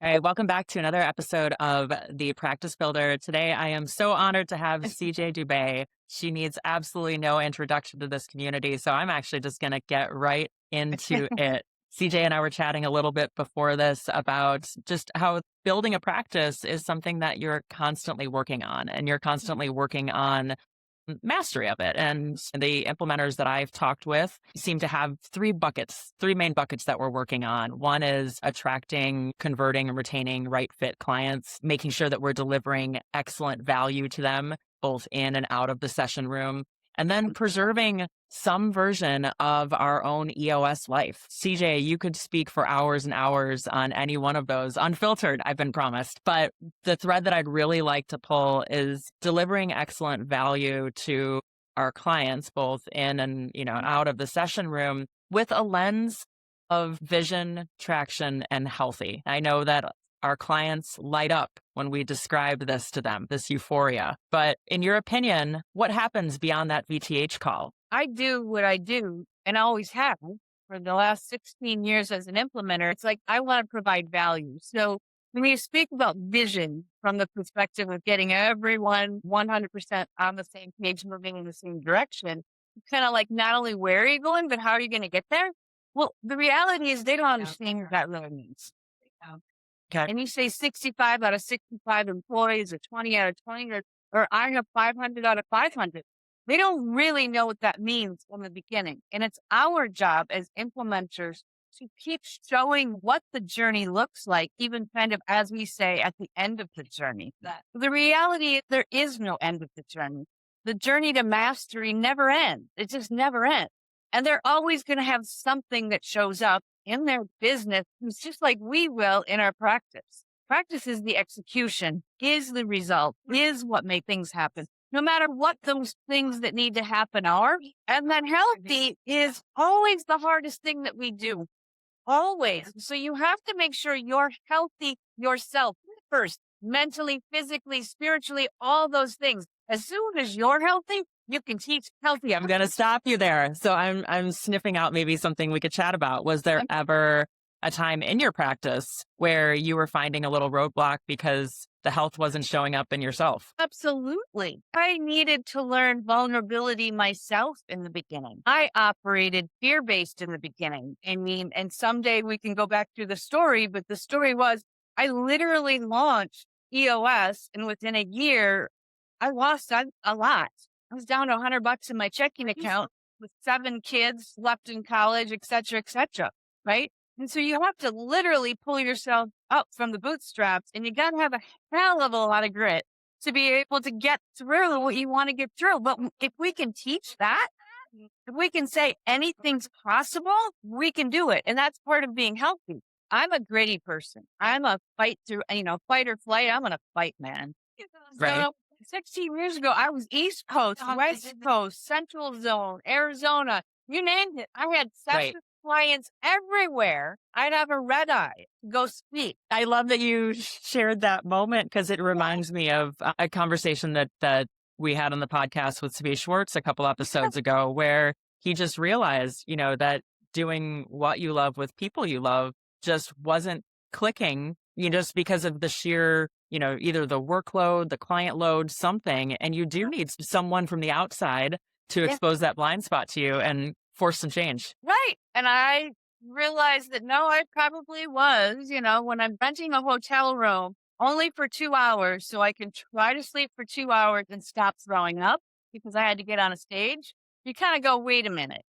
All right, welcome back to another episode of The Practice Builder. Today, I am so honored to have CJ Dube. She needs absolutely no introduction to this community, so I'm actually just going to get right into it. CJ and I were chatting a little bit before this about just how building a practice is something that you're constantly working on, and you're constantly working on mastery of it. And the implementers that I've talked with seem to have three main buckets that we're working on. One is attracting, converting, and retaining right fit clients, making sure that we're delivering excellent value to them, both in and out of the session room, and then preserving some version of our own EOS life. CJ, you could speak for hours and hours on any one of those, unfiltered, I've been promised. But the thread that I'd really like to pull is delivering excellent value to our clients, both in and out of the session room, with a lens of vision, traction, and healthy. I know that our clients light up when we describe this to them, this euphoria. But in your opinion, what happens beyond that VTH call? I do what I do and always have for the last 16 years as an implementer. It's like I want to provide value. So when you speak about vision from the perspective of getting everyone 100% on the same page, moving in the same direction, kind of like not only where are you going, but how are you going to get there? Well, the reality is they don't understand what that really means. Okay. And you say 65 out of 65 employees or 20 out of 20, or I have 500 out of 500. They don't really know what that means in the beginning. And it's our job as implementers to keep showing what the journey looks like, even kind of, as we say, at the end of the journey. The reality is there is no end of the journey. The journey to mastery never ends. It just never ends. And they're always going to have something that shows up in their business. It's just like we will in our practice. Practice is the execution, is the result, is what make things happen. No matter what those things that need to happen are. And then healthy is always the hardest thing that we do. Always. So you have to make sure you're healthy yourself first, mentally, physically, spiritually, all those things. As soon as you're healthy, you can teach healthy. I'm going to stop you there. So I'm sniffing out maybe something we could chat about. Was there ever a time in your practice where you were finding a little roadblock because the health wasn't showing up in yourself? Absolutely. I needed to learn vulnerability myself in the beginning. I operated fear-based in the beginning. I mean, and someday we can go back to the story, but the story was I literally launched EOS, and within a year, I lost a lot. I was down to $100 in my checking account with 7 kids left in college, et cetera, right? And so you have to literally pull yourself up from the bootstraps, and you got to have a hell of a lot of grit to be able to get through what you want to get through. But if we can teach that, if we can say anything's possible, we can do it. And that's part of being healthy. I'm a gritty person. I'm a fight or flight. I'm going to fight, man. Right. So 16 years ago, I was East Coast, West Coast, Central Zone, Arizona, you named it. I had session clients everywhere. I'd have a red eye to go speak. I love that you shared that moment because it reminds me of a conversation that we had on the podcast with Svi Schwartz a couple episodes ago, where he just realized, that doing what you love with people you love just wasn't clicking, just because of the sheer, either the workload, the client load, something. And you do need someone from the outside to expose that blind spot to you and force some change. Right. And I realized that no, I probably was, when I'm renting a hotel room only for 2 hours so I can try to sleep for 2 hours and stop throwing up because I had to get on a stage, you kind of go, wait a minute.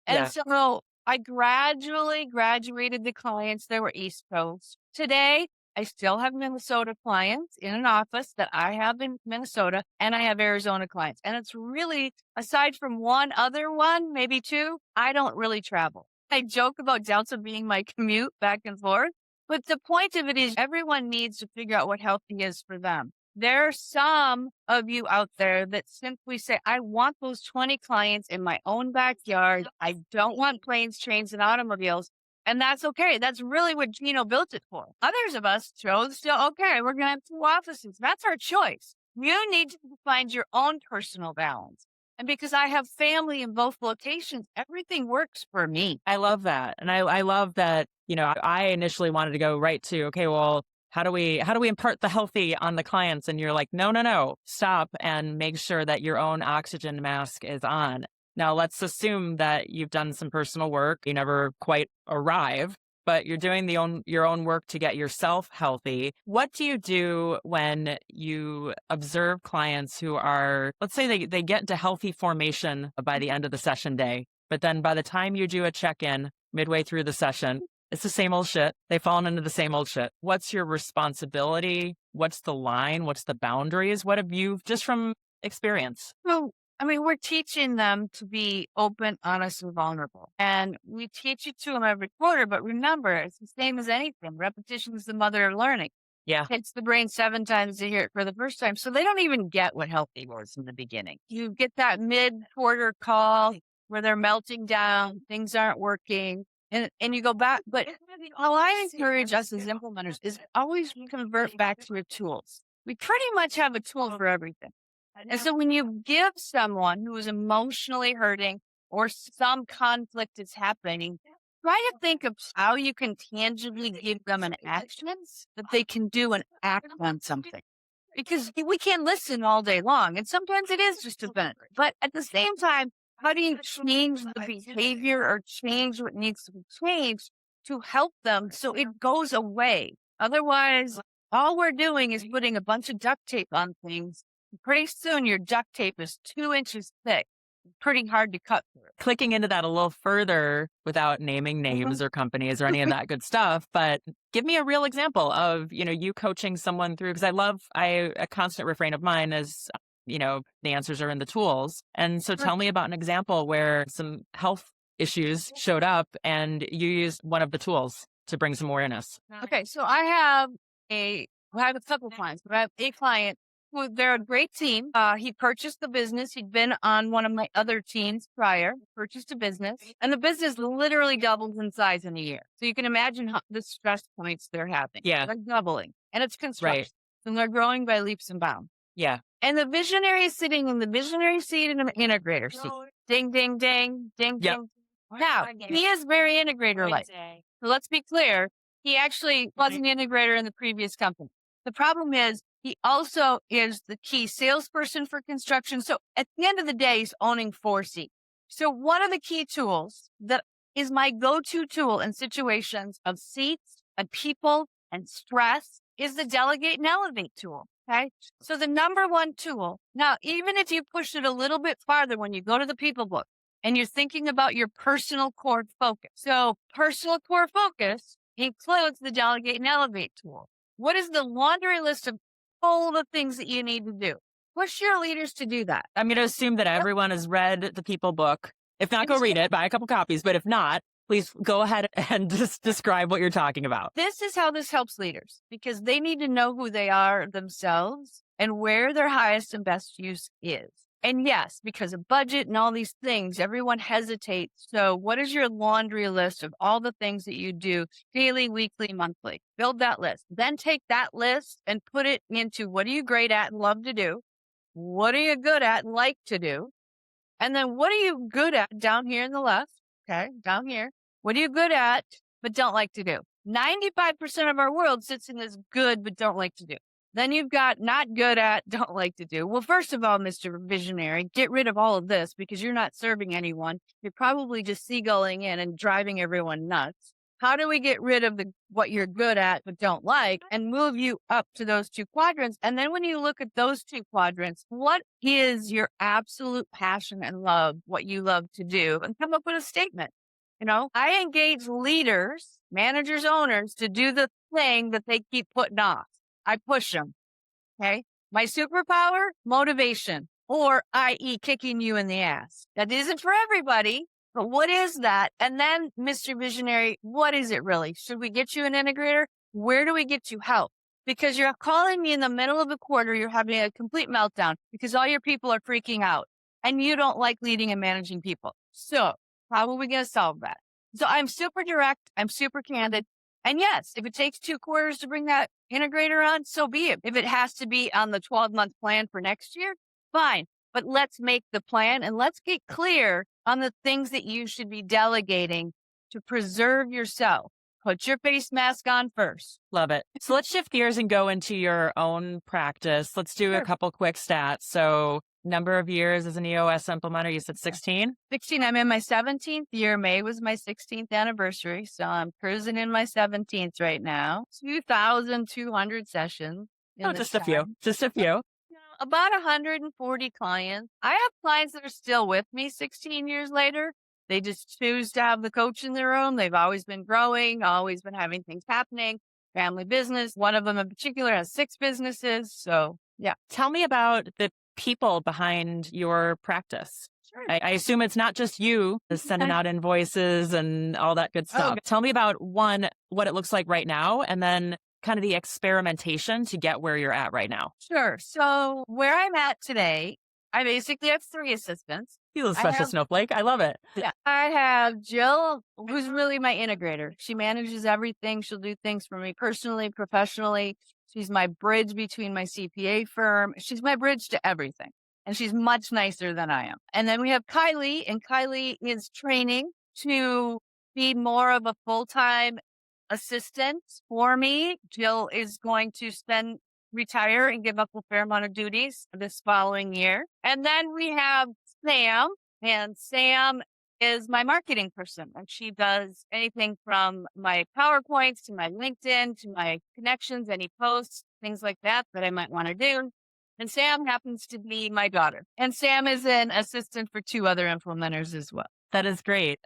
And so I gradually graduated the clients that were East Coast. Today, I still have Minnesota clients in an office that I have in Minnesota, and I have Arizona clients. And it's really, aside from one other one, maybe 2, I don't really travel. I joke about Delta being my commute back and forth, but the point of it is everyone needs to figure out what healthy is for them. There are some of you out there that simply say, I want those 20 clients in my own backyard. I don't want planes, trains, and automobiles. And that's okay. That's really what Gino built it for. Others of us chose to, okay, we're going to have 2 offices. That's our choice. You need to find your own personal balance. And because I have family in both locations, everything works for me. I love that. And I love that, I initially wanted to go right to, okay, well, how do we impart the healthy on the clients? And you're like, no, no, no, stop and make sure that your own oxygen mask is on. Now, let's assume that you've done some personal work. You never quite arrive, but you're doing your own work to get yourself healthy. What do you do when you observe clients who are, let's say they get into healthy formation by the end of the session day, but then by the time you do a check-in midway through the session, it's the same old shit. They've fallen into the same old shit. What's your responsibility? What's the line? What's the boundaries? What have you, just from experience? Well, I mean, we're teaching them to be open, honest, and vulnerable. And we teach it to them every quarter. But remember, it's the same as anything. Repetition is the mother of learning. Yeah. Hits the brain 7 times to hear it for the first time. So they don't even get what healthy was in the beginning. You get that mid-quarter call where they're melting down, things aren't working, and you go back. But all I encourage us as implementers is always convert back to your tools. We pretty much have a tool for everything. And so when you give someone who is emotionally hurting or some conflict is happening, try to think of how you can tangibly give them an action that they can do and act on something. Because we can listen all day long, and sometimes it is just a vent. But at the same time, how do you change the behavior or change what needs to be changed to help them so it goes away? Otherwise, all we're doing is putting a bunch of duct tape on things. Pretty soon, your duct tape is 2 inches thick. Pretty hard to cut through. Clicking into that a little further without naming names or companies or any of that good stuff, but give me a real example of, you coaching someone through, because a constant refrain of mine is, the answers are in the tools. And so tell me about an example where some health issues showed up and you used one of the tools to bring some awareness. Okay, so I have a couple clients, but I have a client who they're a great team. He purchased the business. He'd been on one of my other teams prior, purchased a business, and the business literally doubled in size in a year. So you can imagine the stress points they're having. Yeah. They're doubling, and it's construction. Right. And they're growing by leaps and bounds. Yeah. And the visionary is sitting in the visionary seat and an integrator seat. Ding, ding, ding, ding, Yep. ding. Now, he is very integrator-like. So let's be clear. He actually was an integrator in the previous company. The problem is he also is the key salesperson for construction. So at the end of the day, he's owning 4 seats. So one of the key tools that is my go-to tool in situations of seats and people and stress is the delegate and elevate tool. Okay. So the number one tool. Now, even if you push it a little bit farther when you go to the people book and you're thinking about your personal core focus. So personal core focus includes the delegate and elevate tool. What is the laundry list of all the things that you need to do? Push your leaders to do that. I'm going to assume that everyone has read the People book. If not, go read it, buy a couple copies. But if not, please go ahead and just describe what you're talking about. This is how this helps leaders because they need to know who they are themselves and where their highest and best use is. And yes, because of budget and all these things, everyone hesitates. So what is your laundry list of all the things that you do daily, weekly, monthly? Build that list. Then take that list and put it into what are you great at and love to do? What are you good at and like to do? And then what are you good at down here in the left? Okay, down here. What are you good at but don't like to do? 95% of our world sits in this good but don't like to do. Then you've got not good at, don't like to do. Well, first of all, Mr. Visionary, get rid of all of this because you're not serving anyone. You're probably just seagulling in and driving everyone nuts. How do we get rid of what you're good at but don't like and move you up to those 2 quadrants? And then when you look at those 2 quadrants, what is your absolute passion and love, what you love to do? And come up with a statement. I engage leaders, managers, owners to do the thing that they keep putting off. I push them. Okay. My superpower, motivation, or i.e. kicking you in the ass. That isn't for everybody, but what is that? And then, Mr. Visionary, what is it really? Should we get you an integrator? Where do we get you help? Because you're calling me in the middle of the quarter, you're having a complete meltdown because all your people are freaking out and you don't like leading and managing people. So how are we going to solve that? So I'm super direct. I'm super candid. And yes, if it takes 2 quarters to bring that integrator on, so be it. If it has to be on the 12-month plan for next year, fine. But let's make the plan and let's get clear on the things that you should be delegating to preserve yourself. put your face mask on first. Love it. So let's shift gears and go into your own practice. Let's do a Sure. couple quick stats. So, number of years as an EOS implementer, you said 16? 16, I'm in my 17th year. May was my 16th anniversary. So I'm cruising in my 17th right now. 2,200 sessions in Oh, this just a few. time. Just a few. About 140 clients. I have clients that are still with me 16 years later. They just choose to have the coach in their room. They've always been growing, always been having things happening, family business. One of them in particular has 6 businesses. So, yeah. Tell me about the people behind your practice. Sure. I assume it's not just you sending out invoices and all that good stuff. Okay. Tell me about one, what it looks like right now, and then kind of the experimentation to get where you're at right now. Sure. So, where I'm at today, I basically have 3 assistants. You're I such a have snowflake. I love it. Yeah. I have Jill, who's really my integrator. She manages everything. She'll do things for me personally, professionally. She's my bridge between my CPA firm. She's my bridge to everything. And she's much nicer than I am. And then we have Kylie, and Kylie is training to be more of a full-time assistant for me. Jill is going to retire and give up a fair amount of duties this following year. And then we have Sam, and Sam is my marketing person, and she does anything from my PowerPoints to my LinkedIn to my connections, any posts, things like that that I might want to do. And Sam happens to be my daughter. And Sam is an assistant for 2 other implementers as well. That is great.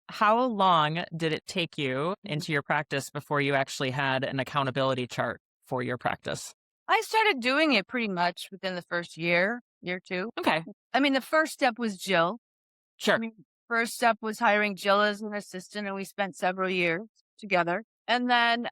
How long did it take you into your practice before you actually had an accountability chart for your practice? I started doing it pretty much within the first year, 2. Okay, I mean, the first step was Jill. I sure. mean, first step was hiring Jill as an assistant, and we spent several years together. And then,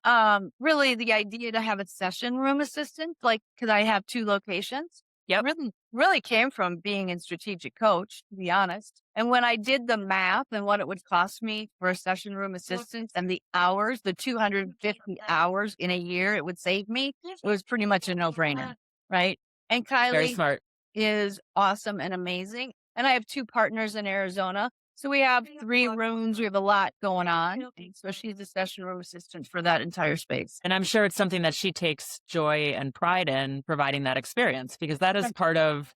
really the idea to have a session room assistant, like, cause I have 2 locations, Yep. really came from being in strategic coach, to be honest. And when I did the math and what it would cost me for a session room assistant and the hours, the 250 hours in a year it would save me, it was pretty much a no-brainer, right? And Very Kylie smart. is awesome and amazing. And I have 2 partners in Arizona. So we have 3 rooms. We have a lot going on. And so she's the session room assistant for that entire space. And I'm sure it's something that she takes joy and pride in providing that experience, because that is part of,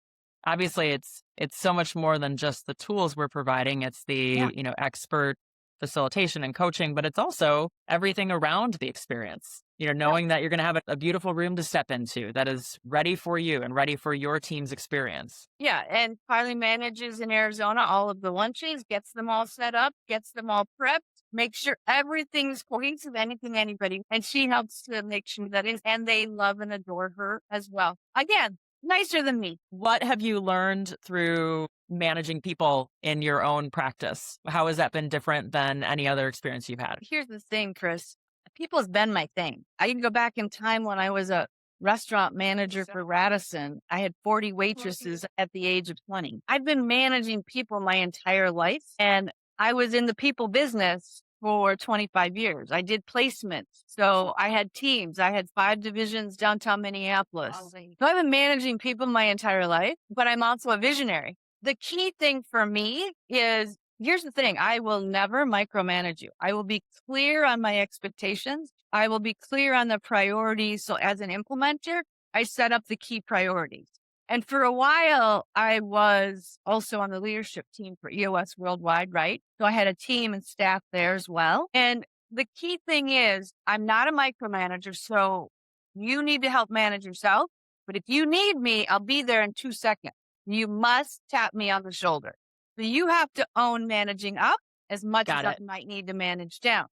obviously it's so much more than just the tools we're providing. It's Yeah. the, expert facilitation and coaching, but it's also everything around the experience. Knowing that you're going to have a beautiful room to step into that is ready for you and ready for your team's experience. Yeah. And Kylie manages in Arizona all of the lunches, gets them all set up, gets them all prepped, makes sure everything's cohesive, anything, anybody. And she helps to make sure that is, and they love and adore her as well. Again, nicer than me. What have you learned through managing people in your own practice? How has that been different than any other experience you've had? Here's the thing, Chris. People's been my thing. I can go back in time when I was a restaurant manager for Radisson. I had 40 waitresses at the age of 20. I've been managing people my entire life, and I was in the people business for 25 years. I did placements. So I had teams. I had 5 divisions downtown Minneapolis. So I've been managing people my entire life, but I'm also a visionary. The key thing for me is, here's the thing. I will never micromanage you. I will be clear on my expectations. I will be clear on the priorities. So as an implementer, I set up the key priorities. And for a while, I was also on the leadership team for EOS Worldwide, right? So I had a team and staff there as well. And the key thing is, I'm not a micromanager. So you need to help manage yourself. But if you need me, I'll be there in 2 seconds. You must tap me on the shoulder. So you have to own managing up as much as I might need to manage down.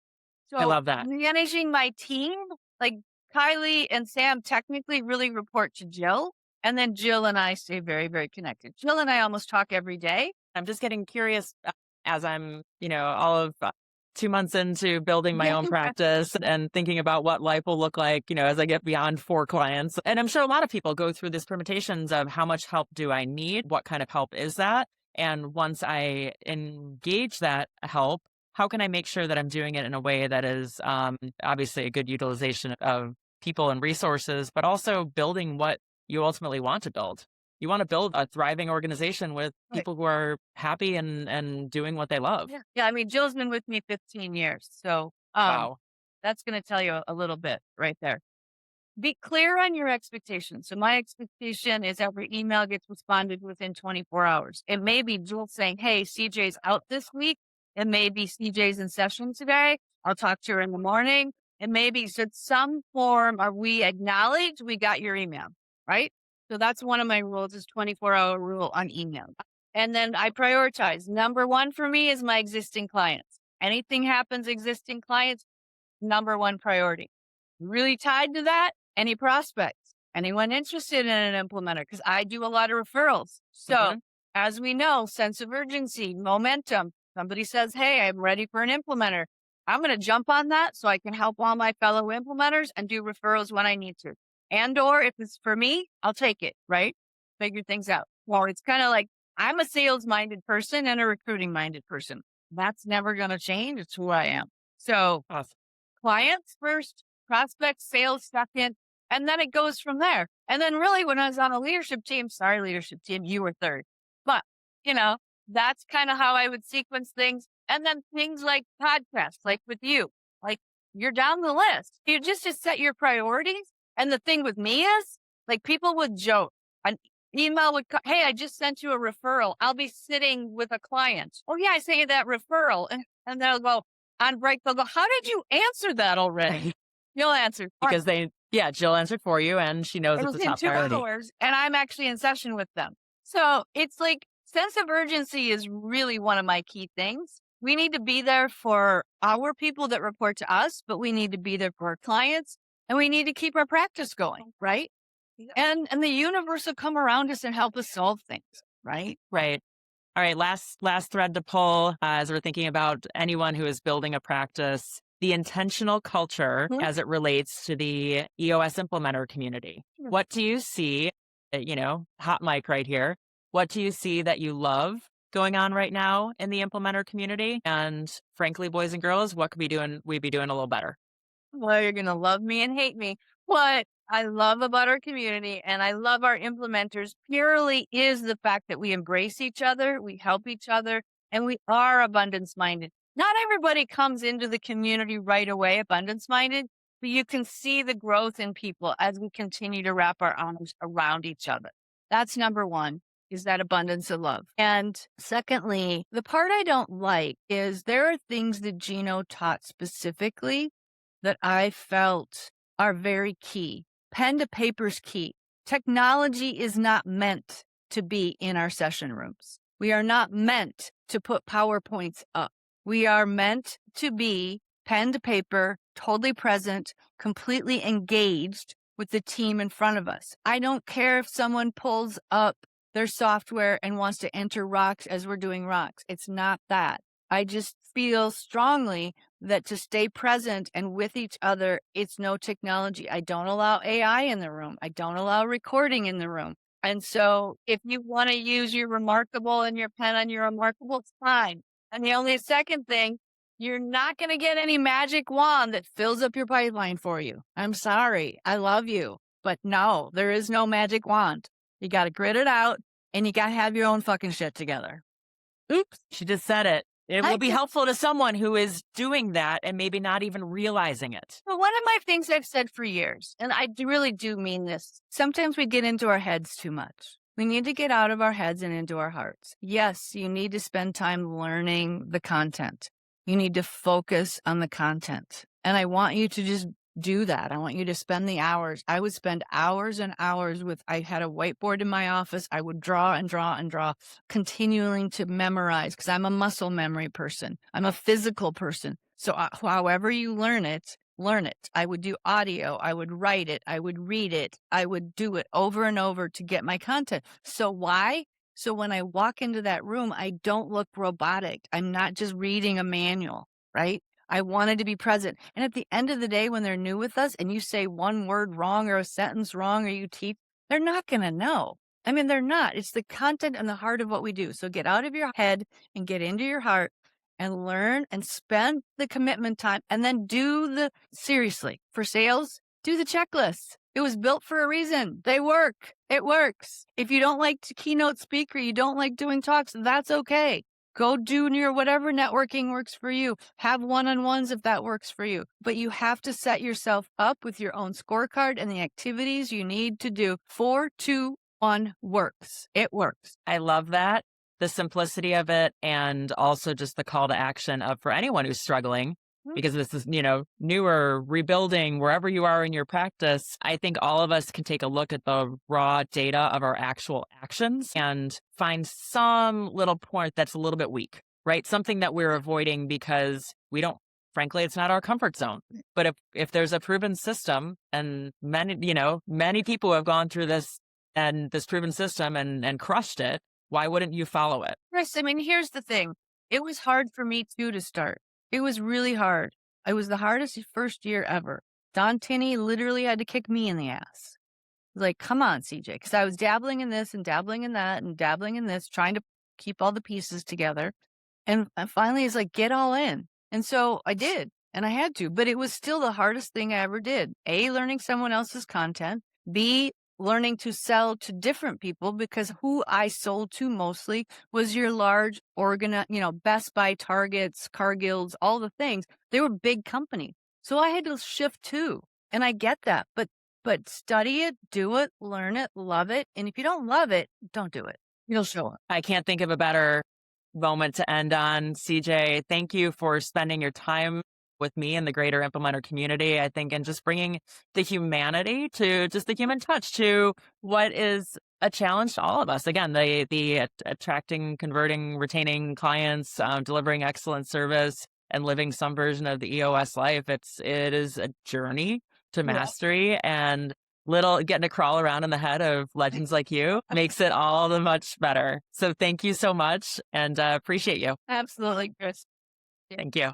So I love that. managing my team, like Kylie and Sam technically really report to Jill. And then Jill and I stay very, very connected. Jill and I almost talk every day. I'm just getting curious as I'm, all of 2 months into building my own practice and thinking about what life will look like, as I get beyond 4 clients. And I'm sure a lot of people go through these permutations of how much help do I need? What kind of help is that? And once I engage that help, how can I make sure that I'm doing it in a way that is obviously a good utilization of people and resources, but also building what you ultimately want to build? You want to build a thriving organization with people who are happy and doing what they love. Yeah. I mean, Jill's been with me 15 years. So Wow. That's going to tell you a little bit right there. Be clear on your expectations. So my expectation is every email gets responded within 24 hours. It may be Jewel saying, hey, CJ's out this week. It may be CJ's in session today. I'll talk to her in the morning. It may be so some form of we acknowledge we got your email, right? So that's one of my rules is 24-hour rule on email. And then I prioritize. Number one for me is my existing clients. Anything happens, existing clients, number one priority. Really tied to that, any prospects, anyone interested in an implementer, because I do a lot of referrals. So Mhm. as we know, sense of urgency, momentum. Somebody says, hey, I'm ready for an implementer. I'm going to jump on that so I can help all my fellow implementers and do referrals when I need to. And or if it's for me, I'll take it, right? Figure things out. Well, it's kind of like I'm a sales minded person and a recruiting minded person. That's never going to change. It's who I am. So Awesome. clients first, prospects, sales second, and then it goes from there. And then really when I was on a leadership team, sorry, leadership team, you were third. But, you know, that's kind of how I would sequence things. And then things like podcasts, like with you, like you're down the list. You just to set your priorities. And the thing with me is like people would joke. An email would, hey, I just sent you a referral. I'll be sitting with a client. Oh yeah, I sent you that referral. And they'll go, on break, they'll go, how did you answer that already? You'll answer. Because yeah, Jill answered for you and she knows It it's was a in top two priority. hours, and I'm actually in session with them. So it's like sense of urgency is really one of my key things. We need to be there for our people that report to us, but we need to be there for our clients and we need to keep our practice going, right? Yeah. And the universe will come around us and help us solve things, right? Right. All right, last thread to pull as we're thinking about anyone who is building a practice, the intentional culture Mhm. as it relates to the EOS implementer community. Sure. What do you see, hot mic right here. What do you see that you love going on right now in the implementer community? And frankly, boys and girls, what could we be doing a little better? Well, you're going to love me and hate me. What I love about our community and I love our implementers purely is the fact that we embrace each other, we help each other, and we are abundance minded. Not everybody comes into the community right away abundance minded, but you can see the growth in people as we continue to wrap our arms around each other. That's number one. Is that abundance of love. And secondly, the part I don't like is there are things that Gino taught specifically that I felt are very key. Pen to paper's key. Technology is not meant to be in our session rooms. We are not meant to put PowerPoints up. We are meant to be pen to paper, totally present, completely engaged with the team in front of us. I don't care if someone pulls up their software and wants to enter rocks as we're doing rocks. It's not that. I just feel strongly that to stay present and with each other, it's no technology. I don't allow AI in the room. I don't allow recording in the room. And so if you want to use your remarkable and your pen on your remarkable, it's fine. And the only second thing, you're not going to get any magic wand that fills up your pipeline for you. I'm sorry. I love you. But no, there is no magic wand. You got to grit it out and you got to have your own fucking shit together. Oops, she just said it. It I will be just helpful to someone who is doing that and maybe not even realizing it. Well, one of my things I've said for years, and really do mean this, sometimes we get into our heads too much. We need to get out of our heads and into our hearts. Yes, you need to spend time learning the content. You need to focus on the content. And I want you to just do that. I want you to spend the hours. I would spend hours and hours I had a whiteboard in my office. I would draw and draw and draw, continuing to memorize because I'm a muscle memory person. I'm a physical person. So however you learn it, learn it. I would do audio. I would write it. I would read it. I would do it over and over to get my content. So why? So when I walk into that room, I don't look robotic. I'm not just reading a manual, right? I wanted to be present. And at the end of the day, when they're new with us and you say one word wrong or a sentence wrong or you teach, they're not going to know. I mean, they're not. It's the content and the heart of what we do. So get out of your head and get into your heart and learn and spend the commitment time and then seriously, for sales, do the checklists. It was built for a reason. They work. It works. If you don't like to keynote speaker, you don't like doing talks, that's okay. Go do your whatever networking works for you. Have one-on-ones if that works for you. But you have to set yourself up with your own scorecard and the activities you need to do. 4-2-1 works. It works. I love that. The simplicity of it, and also just the call to action of for anyone who's struggling, Mm. because this is, newer, rebuilding, wherever you are in your practice. I think all of us can take a look at the raw data of our actual actions and find some little point that's a little bit weak, right? Something that we're avoiding because we don't, frankly, it's not our comfort zone. But if there's a proven system, and many people have gone through this and this proven system and crushed it, why wouldn't you follow it? Chris, I mean, here's the thing. It was hard for me too to start. It was really hard. It was the hardest first year ever. Don Tinney literally had to kick me in the ass. Like, come on, CJ. Because I was dabbling in this and dabbling in that and dabbling in this, trying to keep all the pieces together. And finally, he's like, get all in. And so I did. And I had to. But it was still the hardest thing I ever did. A, learning someone else's content. B, learning to sell to different people, because who I sold to mostly was your large Best Buy, Targets, Cargills, all the things. They were big companies. So I had to shift too. And I get that. But study it, do it, learn it, love it. And if you don't love it, don't do it. You'll show up. I can't think of a better moment to end on. CJ, thank you for spending your time with me and the greater implementer community, I think, and just bringing the humanity to just the human touch to what is a challenge to all of us. Again, the attracting, converting, retaining clients, delivering excellent service, and living some version of the EOS life. It is a journey to Yeah. mastery, and getting to crawl around in the head of legends like you makes it all the much better. So thank you so much, and appreciate you. Absolutely, Chris. Thank you.